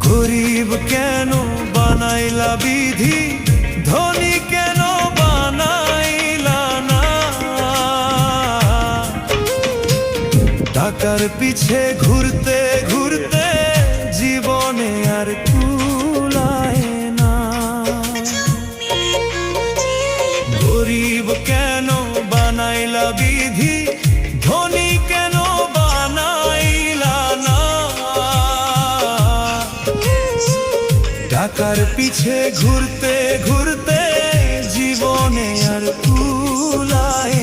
গরিব কেন বানাইলা বিধি, ধনী কেন বানাইলা না। টাকার পিছে ঘুরতে ঘুরতে জীবনে আর কুলায় না। গরিব কেন বানাইলা বিধি, ধনী কেন বানাইলা না। টাকার পিছে ঘুরতে ঘুরতে জীবনে আর কুলায়